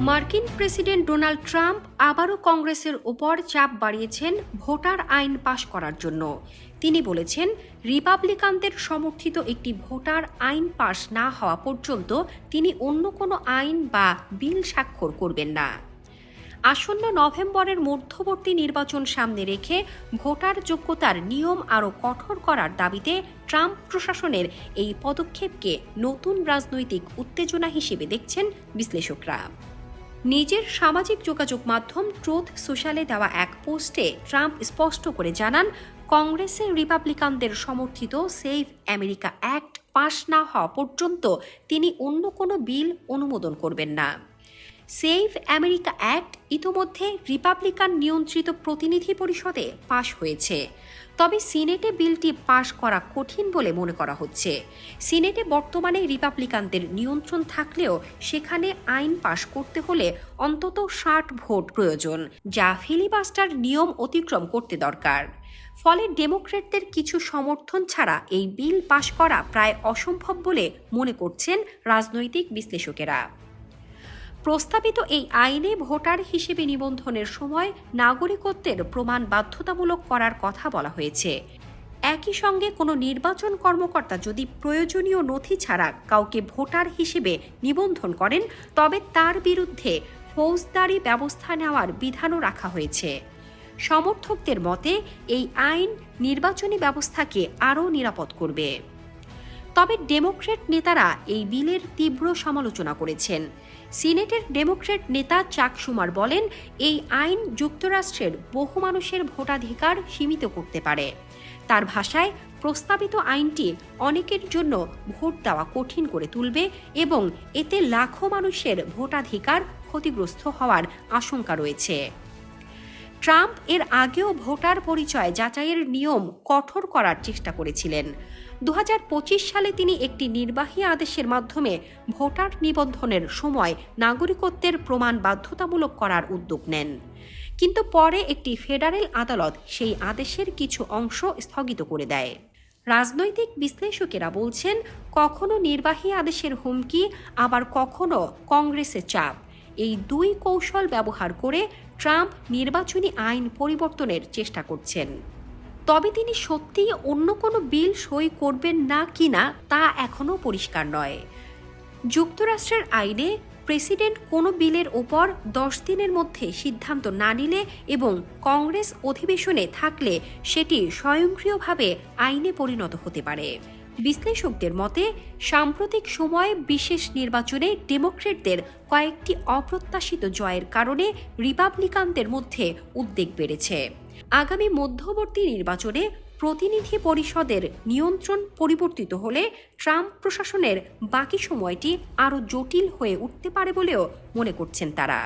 মার্কিন president Donald Trump আবারও কংগ্রেসের ওপর চাপ বাড়িয়েছেন ভোটার আইন পাশ করার জন্য। তিনি বলেছেন, রিপাবলিকানদের সমর্থিত একটি ভোটার আইন পাশ না হওয়া পর্যন্ত তিনি অন্য কোনো আইন বা বিল স্বাক্ষর করবেন না। আসন্ন নভেম্বরের মধ্যবর্তী নির্বাচন সামনে রেখে ভোটার যোগ্যতার নিয়ম আরও কঠোর করার দাবিতে ট্রাম্প প্রশাসনের এই পদক্ষেপকে নতুন রাজনৈতিক উত্তেজনা হিসেবে দেখছেন বিশ্লেষকরা। নিজের সামাজিক যোগাযোগ মাধ্যম ট্রুথ সোশ্যালে দেওয়া এক পোস্টে ট্রাম্প স্পষ্ট করে জানান, কংগ্রেসের রিপাবলিকানদের সমর্থিত সেভ আমেরিকা অ্যাক্ট পাশ না হওয়া পর্যন্ত তিনি অন্য কোনো বিল অনুমোদন করবেন না। সেভ আমেরিকা অ্যাক্ট ইতোমধ্যে রিপাবলিকান নিয়ন্ত্রিত প্রতিনিধি পরিষদে পাশ হয়েছে, তবে সিনেটে বিলটি পাশ করা কঠিন বলে মনে করা হচ্ছে। সিনেটে বর্তমানে রিপাবলিকানদের নিয়ন্ত্রণ থাকলেও সেখানে আইন পাশ করতে হলে অন্তত 60 ভোট প্রয়োজন, যা ফিলিবাস্টার নিয়ম অতিক্রম করতে দরকার। ফলে ডেমোক্র্যাটদের কিছু সমর্থন ছাড়া এই বিল পাশ করা প্রায় অসম্ভব বলে মনে করছেন রাজনৈতিক বিশ্লেষকেরা। প্রস্তাবিত এই আইনে ভোটার হিসেবে নিবন্ধনের সময় নাগরিকত্বের প্রমাণ বাধ্যতামূলক করার কথা বলা হয়েছে। একই সঙ্গে কোনো নির্বাচন কর্মকর্তা যদি প্রয়োজনীয় নথি ছাড়া কাউকে ভোটার হিসেবে নিবন্ধন করেন, তবে তার বিরুদ্ধে ফৌজদারি ব্যবস্থা নেওয়ার বিধানও রাখা হয়েছে। সমর্থকদের মতে এই আইন নির্বাচনী ব্যবস্থাকে আরও নিরাপদ করবে। তবে ডেমোক্র্যাট নেতারা এই বিলের তীব্র সমালোচনা করেছেন। সিনেটের ডেমোক্র্যাট নেতা চাক শুমার বলেন, এই আইন যুক্তরাষ্ট্রের বহু মানুষের ভোটাধিকার সীমিত করতে পারে। তার ভাষায়, প্রস্তাবিত আইনটি অনেকের জন্য ভোট দেওয়া কঠিন করে তুলবে এবং এতে লাখো মানুষের ভোটাধিকার ক্ষতিগ্রস্ত হওয়ার আশঙ্কা রয়েছে। ট্রাম্প এর আগেও ভোটার পরিচয় যাচাইয়ের নিয়ম কঠোর করার চেষ্টা করেছিলেন। 2025 সালে তিনি একটি নির্বাহী আদেশের মাধ্যমে ভোটার নিবন্ধনের সময় নাগরিকত্বের প্রমাণ বাধ্যতামূলক করার উদ্যোগ নেন, কিন্তু পরে একটি ফেডারেল আদালত সেই আদেশের কিছু অংশ স্থগিত করে দেয়। রাজনৈতিক বিশ্লেষকেরা বলছেন, কখনো নির্বাহী আদেশের হুমকি, আবার কখনো কংগ্রেসের চাপ, এই দুই কৌশল ব্যবহার করে ট্রাম্প নির্বাচনী আইন পরিবর্তনের চেষ্টা করছেন। তবে তিনি সত্যিই অন্য কোনো বিল সই করবেন না কিনা তা এখনও পরিষ্কার নয়। যুক্তরাষ্ট্রের আইনে প্রেসিডেন্ট কোনো বিলের ওপর 10 দিনের মধ্যে সিদ্ধান্ত না নিলে এবং কংগ্রেস অধিবেশনে থাকলে সেটি স্বয়ংক্রিয়ভাবে আইনে পরিণত হতে পারে। বিশ্লেষকদের মতে, সাম্প্রতিক সময়ে বিশেষ নির্বাচনে ডেমোক্র্যাটদের কয়েকটি অপ্রত্যাশিত জয়ের কারণে রিপাবলিকানদের মধ্যে উদ্বেগ বেড়েছে। আগামী মধ্যবর্তী নির্বাচনে প্রতিনিধি পরিষদের নিয়ন্ত্রণ পরিবর্তিত হলে ট্রাম্প প্রশাসনের বাকি সময়টি আরও জটিল হয়ে উঠতে পারে বলেও মনে করছেন তারা।